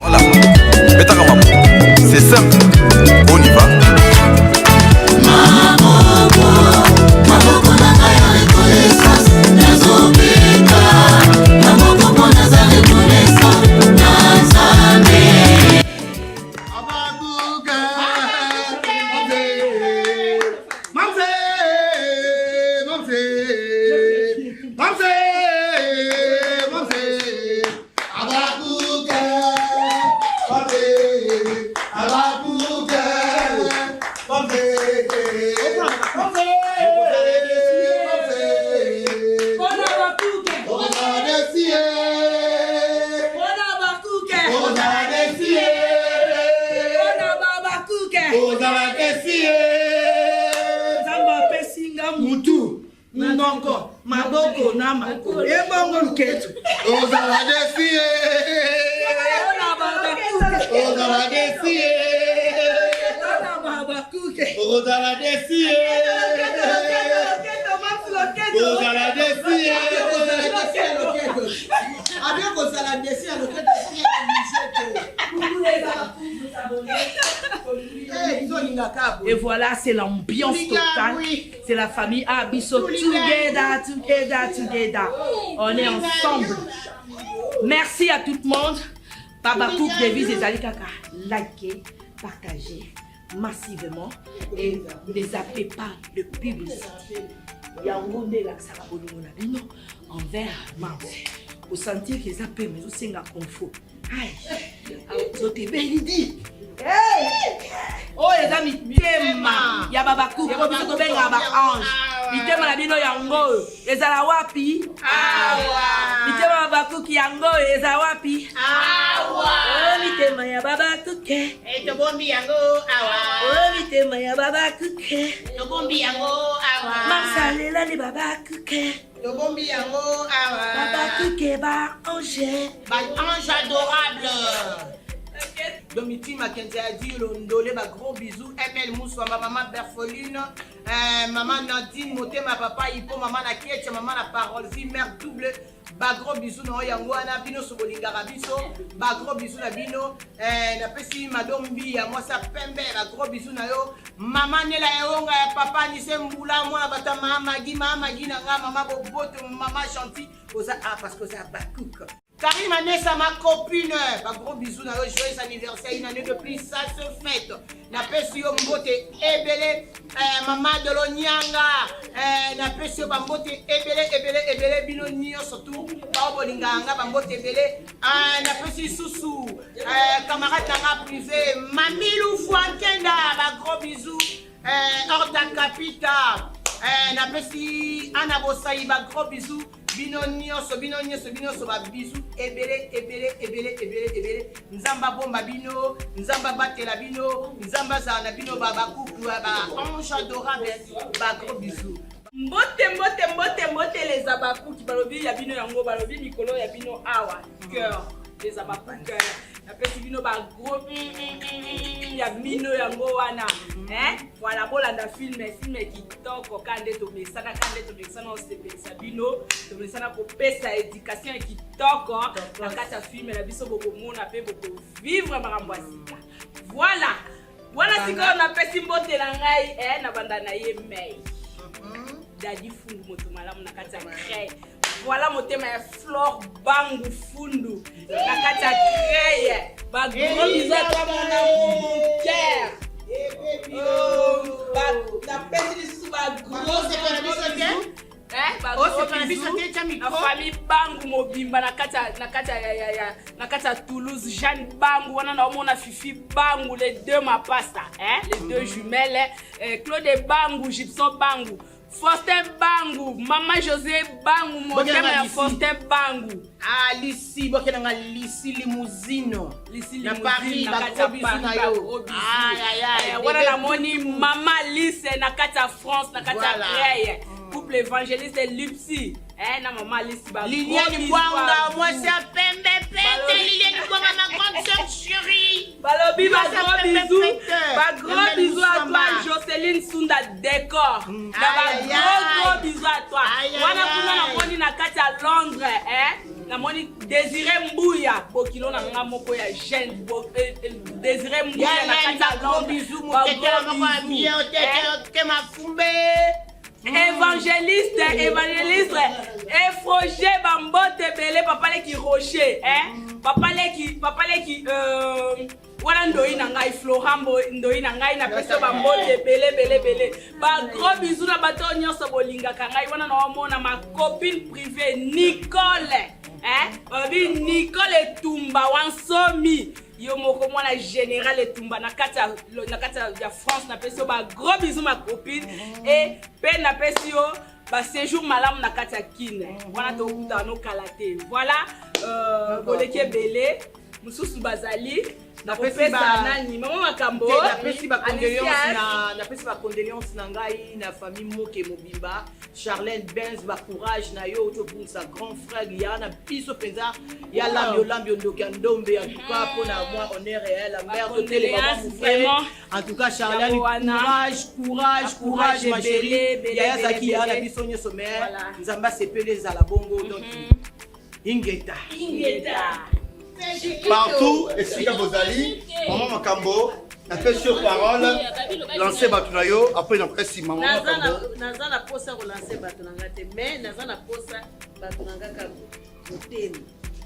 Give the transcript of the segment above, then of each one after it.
Voilà, c'est simple, on y va. Nongo, maboko nama, ebongo luketu. Ozala desie. Ozala desie. Ozala desie. Ozala desie. Avec ozala desie, loketu. Et voilà, c'est l'ambiance totale. C'est la famille Abisso. Together, together, together. On est ensemble. Merci à tout le monde. Babakouk devise et Zalikaka. Likez, partagez massivement et ne zappez pas de publicité. Yangonde la Sarabolo envers Mars. Au sentir que les appels, mais aussi un confort. Aïe, vous êtes belle. Oh les amis, tema ya Babakouk, ko biso benga ba ange. Bitema na bino yango, ezala wapi? Awa. Bitema Babakouk yango, ezala wapi? Awa. Oh bitema ya Babakouk, to bombi yango awa. oh bitema ya Babakouk, To bombi yango awa. Marsalela ni Babakouk, To bombi yango awa. Babakouk ba ange. Ba ange adorable. Domiti Mackenzie a dit l'ondolé, gros bisous. ML Moussa, ma maman Berfoline, maman Nadine, moté ma papa, Hippo, maman la Kietche, maman la parole, mère double. Gros bisous, non, Yangwana, Bino, Sobolinga Rabiso, gros bisous, la Bino, la Pessi, Madombi, à moi, ça pembe, gros bisous, Nayo, maman Nela Yonga, papa, Nisemboula, moi, Bata, maman Magui, Nanga, maman Bobote, maman Chanty, parce que ça Bakouk. Karim Anessa, ma copine, gros bisous, joyeux anniversaire, une année de plus, ça se fête. La Pessio Mbote Ebele, maman de l'Onyanga, la Pessio Bambote Ebele, Bino Nio, surtout, Baobolinganga, Bambote Ebele, la Pessio Soussou, camarade Nanga privé, Mamilou Fouankenda, gros bisous, Horta Capita, la Pessio Anna Bossaï, gros bisous. Bino nyonso ba bisou ebele nzamba bomba bino nzamba batela bino nzamba zana bino Babakouk ba ange adorable ba gros bisous mbote les Babakouk balobi ya bino yango balobi mikolo ya bino awa cœur les Babakouk apesi bino ba gros ya bino yango wana voilà bolanda film kitoko kande to mesana on se pesa bino to mesana ko pesa éducation kitoko na kata film na biso boko mona pe boko vivre makambo asika voilà siko na pesi mbote na ngai na banda na ye mei dadi fundu moto malamu na kata crée. Voilà mon thème Flore Bangu Fundu. La kata crée. Ba gros bisous à toi mon amour cœur. La petite sous ba gros la famille Bangu Mobimba na kata Toulouse Jeanne Bangu wana na omona Fifi Bangu les deux ma pasta les deux jumelles Claude Bangu Gibson Bangu Faustin Bangu, Maman José Bangu, mon thème Faustin Bangu. Ah, Lissi, Bokenanga Lissi Limousino. Lissi Limousino. Na Paris, na Paris. Aïe. Wana na moni Maman Lisse, na kata France, na kata Creye. Couple évangéliste Lipsi. na maman Alice ba Liliane Bwanga, moi c'est pembe pete. Liliane Bwanga, ma grande sœur chérie. Balobi, ba gros bisous à toi, Jocelyne Sunda Décor. Gros bisous à toi. Wana kuna na moni na kati ya Londres, na moni Désiré Mbouya, bokilo na nga moko ya jeune, Désiré Mbouya na kati ya Londres. Bisous, mon tete, ma bien, tete, ma fumbe. Évangéliste, et Froger Bambote Belé, papa qui rocher, papa qui wana ndoi na ngai Florambo ndoi na ngai na peso Bambote Belé. Ba gros bisous na bato nyonso bolinga kangai wana na omona ma copine privée Nicole, Nicole Tumba wansomi. Yo moko mwana général Etumba na kata ya France na pesi yo ba gros bisous ma copine et pe na pesi yo ba séjour malam na kata kine wana to kuta no kalate voilà boleke belé mususu bazali na pesi ba nani mama makambo na pesi ba condoléance na ngai na famille Moke Mobimba Charlène Benz ba courage na yo to pour sa grand frère ya na biso penza ya lambio ndokandombe en tout cas pour na moi honneur et la mère de télé maman en tout cas Charlène courage ma chérie ya zaki ya na biso nyoso mère nzamba sepele za la bongo donc ingeta Partout, esika bozali, maman Makambo, na fait sur parole, lancer Batunayo, après na presse maman Makambo. Naza na posa ko lancer Batunanga te, mais naza na posa Batunanga ka motema.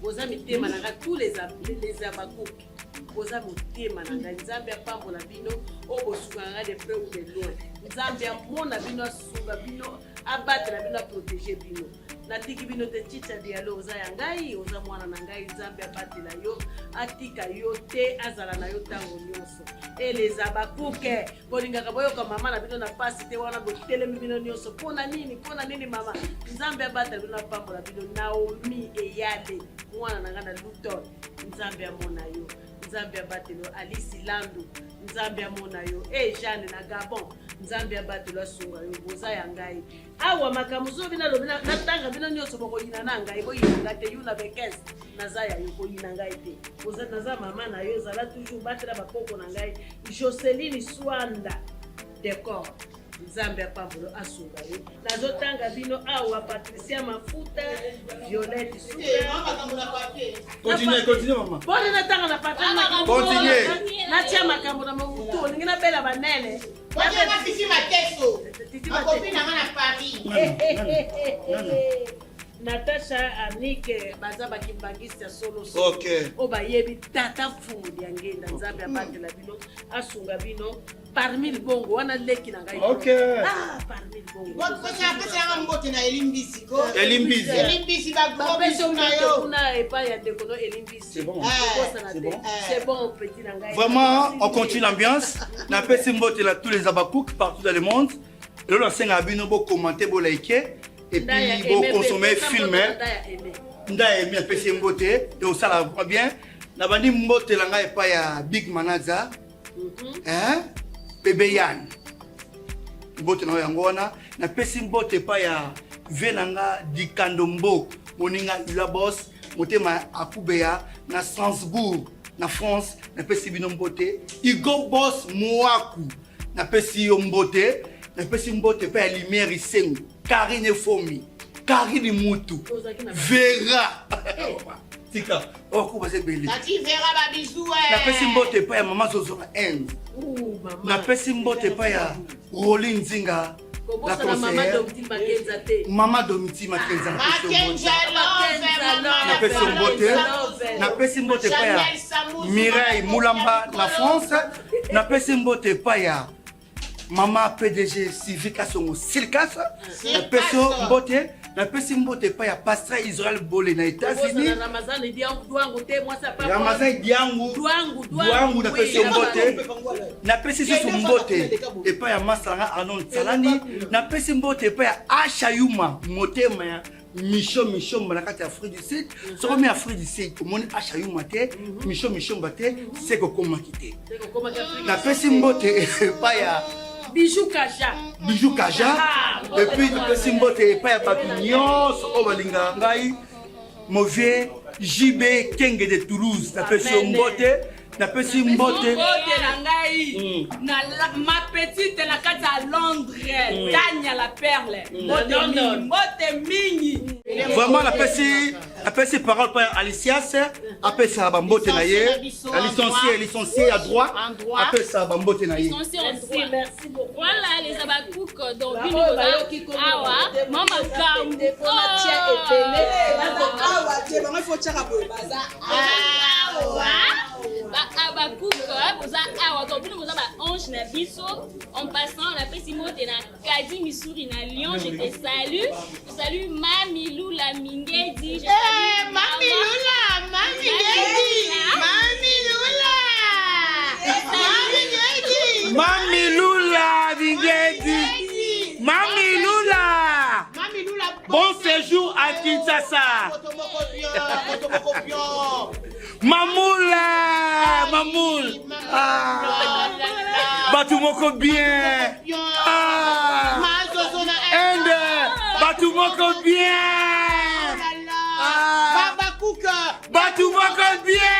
Boza mitema nanga tous les abakoki. Boza motema nanga Nzambe apambola bino, o bosukanga de près ou de loin. Nzambe amona bino asunga bino, abattre na bino protéger bino. Natiki bino te chicha dialo oza ya ngai oza mwana na ngai Nzambe abatela yo atika yo te azala na yo tango nyonso eleza bakuke bolingaka boyoka mama na bino na pasi te wana botelemi bino nyonso pona nini mama Nzambe abatela bino apambola bino Naomi eyale mwana na ngai na Luton Nzambe amona yo Nzambe abatelo Alice Landu Nzambe amona yo Jeanne na Gabon Nzambe abatelo asunga yo boza ya ngai awa makamuzo bina lobina natanga bina nyonso bokoyina na ngai boyina te yuna bekes nazaya yo koyina ngai te boza naza mama na yo zala toujours batela bakoko na ngai Jocelyne Swanda Décor Nzambe apambulo asunga yo nazotanga bino awa Patricia Mafuta Violette Suka Continue maman. Bonne natanga na patana Continue. Natia makambo na mafuto ngina bela banene Wacha mafisi mateso. Makopi na ngana Paris. Natasha Anike baza bakimbangisa solo. OK. Oba yebi tata fumu diangenda Nzambe abandela bino asunga bino parmi le bongo wana leki na ngai. OK. Parmi le bongo. Wapesa mbote na Elimbisi ko. Elimbisi ba gros bisous na yo. Kuna epa ya dekono Elimbisi. C'est bon. C'est bon petit na ngai. Vraiment, on continue l'ambiance. Na pesi mbote là tous les abakouk partout dans le monde. Et là on s'en abino bo commenter bo liker et puis bo consommer filmer. Nda aimé pesi mbote et au sala va bien. Na bandi mbote la ngai pa ya Big Manaza. Bébé Yann. Mbote na yango wana na pesi mbote pa ya Venanga Dikandombo. Moninga ila boss motema akubeya na Strasbourg na France na pesi bino mbote. Igo boss Moaku na pesi yo mbote. Na pesi mbote pa ya Lumière Isengu. Karine Fomi. Karine Mutu. Vera. Tika. Oko base beli. Tati Vera ba bisou na pesi mbote pa ya Mama Zozo na End. Na pesi mbote pa ya Rolling Zinga. La conseillère. Mama Domiti Makenza. Na pesi mbote. Na pesi mbote pa ya Mireille Moulamba na France. Na pesi mbote pa ya Mama PDG Sylvie Songo Silkasa. Na pesi mbote. Na pesi mbote pa ya Pasteur Israël Bolé na États-Unis. Ramazan Diangu te moi ça pas. Ramazan Diangu na pesi mbote. Na pesi susu mbote e pa ya Masanga Anon Salani. Na pesi mbote pa ya Ashayuma motema ya Micho malakati Afrique du Sud. Soko mi Afrique du Sud komoni Ashayuma te, Micho bate c'est ko koma kité. Na pesi mbote pa ya Bijou Kaja. Bijou Kaja. Et puis le Simbote pas papillon, au balinga ngai. Mauvais JB Kenge de Toulouse, t'appelles Simbote. N'appelle Simbote. Ma petite la carte à Londres, Tania la perle. Mbote Mingi. Vraiment la PC parole par Alicias, appelle ça Bambote Naye. La licenciée à droit, appelle ça Bambote Naye. Merci beaucoup. Voilà les abakouk donc awa mama kambu abakouk boza awa donc bino boza ba ange na biso en passant on appelle Simone na Kadi Missouri na Lyon je te salue Mami Lula Mingedi Mami Lula bon séjour à Kinshasa. Mamoula. Batumoko bien. Inde. Batumoko bien. Batumoko bien.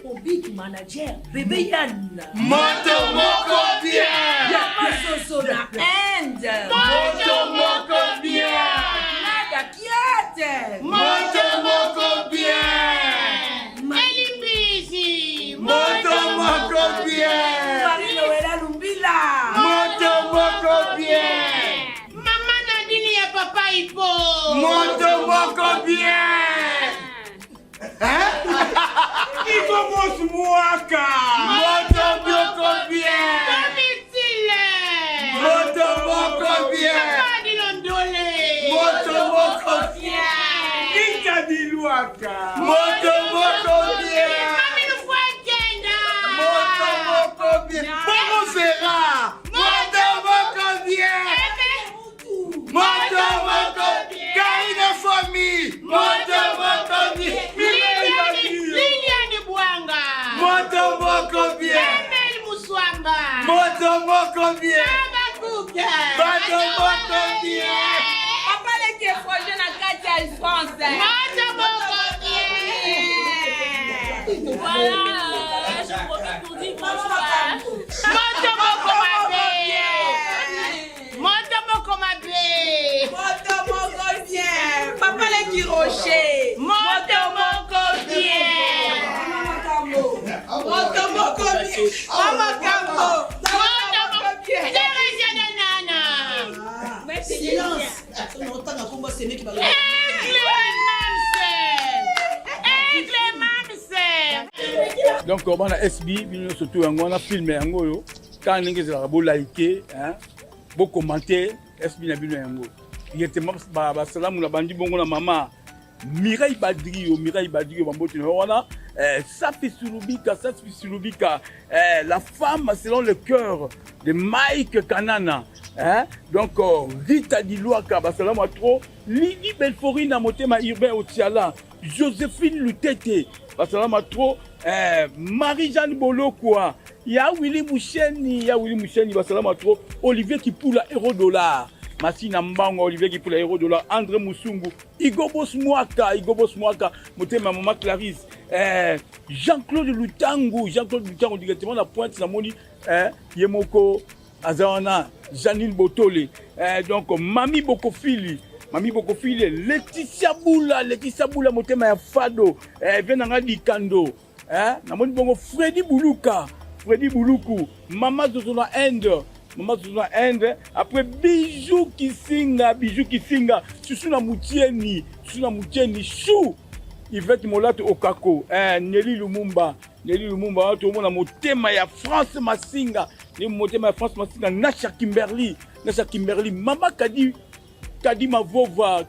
Mon big manager, bébé Yann. Motomoko bien. Soso na Inde. Motomoko bien. Naga Kiate. Motomoko bien. Elimbisi. Motomoko bien. Marino Wela Lumbila. Motomoko bien. Maman Nadine ya papa Ipo. Motomoko bien. Hein? Il commence Mouaka. Motomoko bien. Motomoko bien. Motomoko bien. Ikadiluaka. Motomoko bien. Motomoko bien. Comment verra? Motomoko bien. Motomoko bien. Karine famille. Motomoko bien. Motomoko bien. Motomoko bien. Motomoko bien. Papa les qui est projet na carte à France. voilà je profite pour dire bonsoir Motomoko bien. Papa les qui rocher. Motomoko bien. Motomoko bien. Mama Kambo. Motomoko bien. Silence. Donc on a SB bino surtout on a filmé yango yo quand ninge za bo liker hein bo commenter SB na bino yango il était ba salamu na bandi bongo na mama Mireille Badrio bambote wana Safi Sulubika la femme selon le cœur de Mike Kanana hein donc Rita Diluaka ba salamu trop Lydie Belfori na motema urbain Otiala Joséphine Lutete ba salamu trop Marie-Jeanne Bolokwa ya Willy Moucheni ba salamu trop Olivier Kipula Euro dollar Massina Mbango, Olivier qui pour les héros de la André Moussungu, Igobos Mwaka, Motema Maman Clarisse, Jean-Claude Lutangu, directement la pointe, la moni, Yemoko Azawana, Janine Botole, donc Mami Bokofili, Laetitia Boula, Motema ya Fado, Venanga Dikando, Namoni Bongo Freddy Buluku, Mama Zozona Inde, après Bijou Kisinga, Susuna Moutieni, Chou, Yvette Molato Okako, Nelly Lumumba, tout le monde a Motema ya France Massinga, Nasha Kimberly, Mama Kadi Mavova,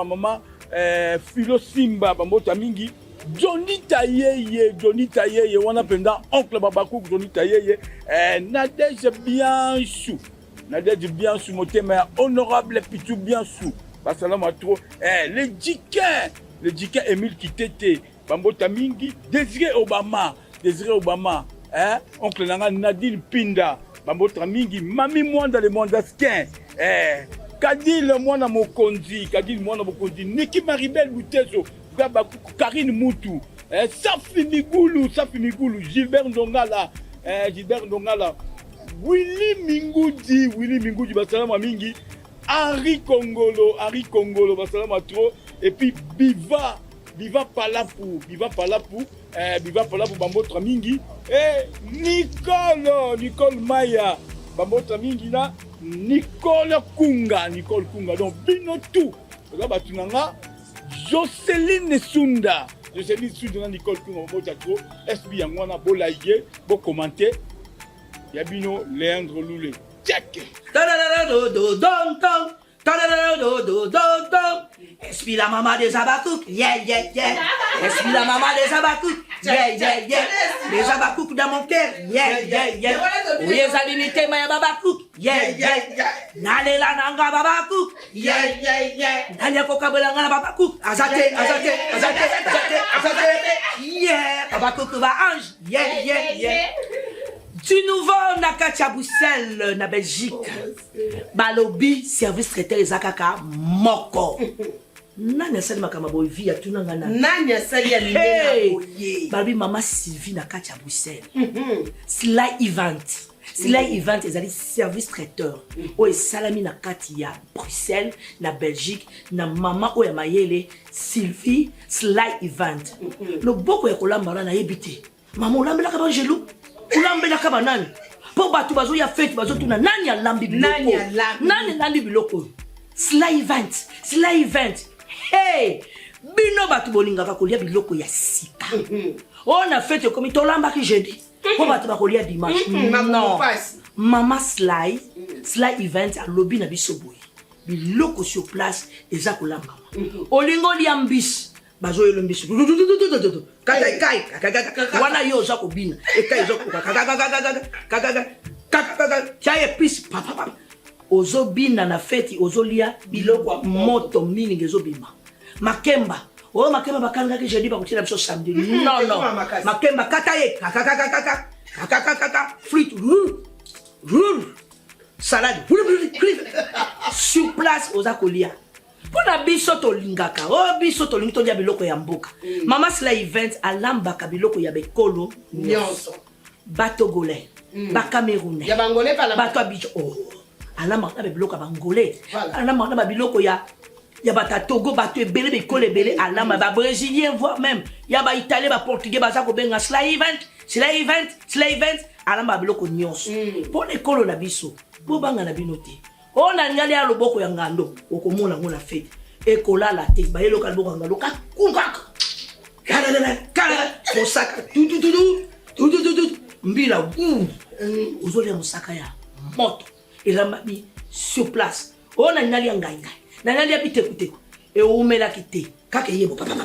Mama, Philo Simba, Bambota Mingi, Johnny Tayeye, on appelle oncle Babakouk, Johnny Tayeye, Nadège Bianchou, Motema, honorable Pitou Bianchou, Bassalam à trop, les Djiken Emile Kitete, Bambota Mingi, Désiré Obama, oncle Nanga Nadine Pinda, Bambota Mingi, Mami Mwanda le Mwandaskin, Kadil Mwana Mokondi, Niki Maribel Boutezo, Karine Moutou, Safi Migulu, Gilbert Ndongala, Willy Mingoudi, Basalama Mingi, Henri Kongolo, Basalama trop, et puis Biva Palapou, Bambotra Mingi, et Nicole Maya, Bambotra Mingi là, Nicole Kunga, donc Bino tout, là Batunanga, Jocelyne Sunda, Nicole Kunga, Bambotra trop, SB Yangwana, Bolaïe, beau commenter, Yabino, Léandre Loulé, check! Esprit la maman des Abakouk, yeah. Esprit la maman des Abakouk, yeah. Les Abakouk dans mon cœur, yeah. Où les alimiter, ma Babakouk, yeah. Nale la nanga Babakouk, yeah. Nale kokabelanga Babakouk, azate, yeah. Babakouk va ange, yeah. Du nouveau Nakatia Boussel na Belgique. Balobi service traiteur Zakaka Moko. Nanya sali makamabo via tunangana. Nanya sali ya limena boye. Balobi mama Sylvie Nakatia Boussel. Sly Event ezali service traiteur. O salami na Katia Bruxelles na Belgique na mama o ya mayele Sylvie Sly Event. Le boko ya kolamba na yebite. Mama olambela ka banjelu. Ulambela kaba nani po batu bazo ya fete bazo tuna nani alambi biloko Sly Event hey bino batu bolingaka kolia biloko ya sika on a fete comme tolamba ki jeudi po batu bakolia dimanche non mama Sly Event a lobby na biso boy biloko sur place eza kolamba olingo liambis bazo yelombiso kai wana yo za kobina ekai zo kaka pis papa ozo bina na feti ozo lia biloko moto mingi ngezo bima makemba bakanga ke jeudi ba kutila biso samedi non makemba kataye frites salade sur place oza kolia pona biso to lingaka biso to lingi to dia biloko ya mboka mama Sly Event alambaka biloko ya bekolo nyonso batogolais ba camerounais ya bangolais bato abijo alambaka na biloko ya bangolais alambaka na biloko ya bata Togo bato ebele bekolo ebele alamba ba brésilien voire même ya ba italien ba portugais baza ko benga Sly Event alamba biloko nyonso pona ekolo na biso bo banga na binote ona ngali ya loboko ya ngando okomona ngona fete ekola la te ba yelo kalboko ngalo ka kungaka kala osaka tu mbila uzolia musaka ya moto elamba bi sur place ona ngali ya nganga na ngali ya bitekute e umela kite kaka yebo papa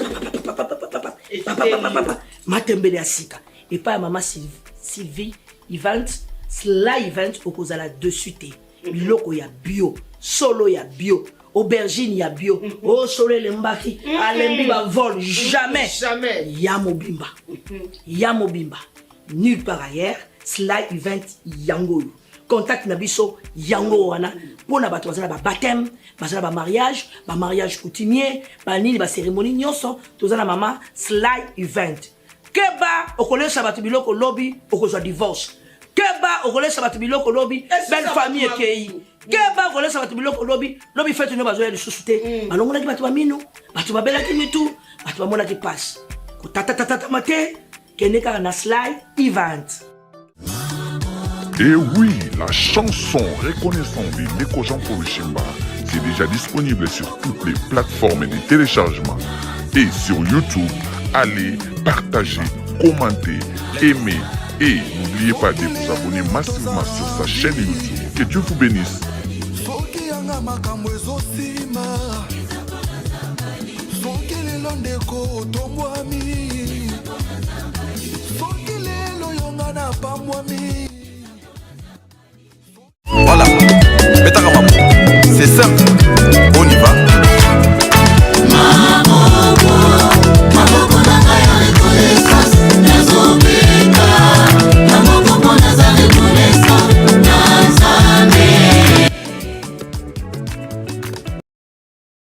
matembele ya sika et pas mama Sylvie Event Sly Event okozala dessus te biloko ya bio solo ya bio aubergine ya bio solo le mbaki alembi ba vol jamais ya mobimba nulle part ailleurs Sly Event yango contact na biso yango wana pona bato bazala ba baptême bazala ba mariage coutumier ba nini ba cérémonie nyonso tozala mama Sly Event keba okolesa bato biloko lobby okozwa divorce keba okolesa bato biloko lobby belle famille ekei keba okolesa bato biloko lobby fete no bazoya lisusu te balongolaki bato bamino bato babelaki mitu bato bamonaki passe kotata mate kende kaka na Sly Event. Et oui, la chanson reconnaissante de Ndeko Jean Paul Chimba, c'est déjà disponible sur toutes les plateformes de téléchargement et sur YouTube. Allez, partagez, commentez, aimez et n'oubliez pas de vous abonner massivement sur sa chaîne YouTube. Que Dieu vous bénisse. Voilà. C'est simple.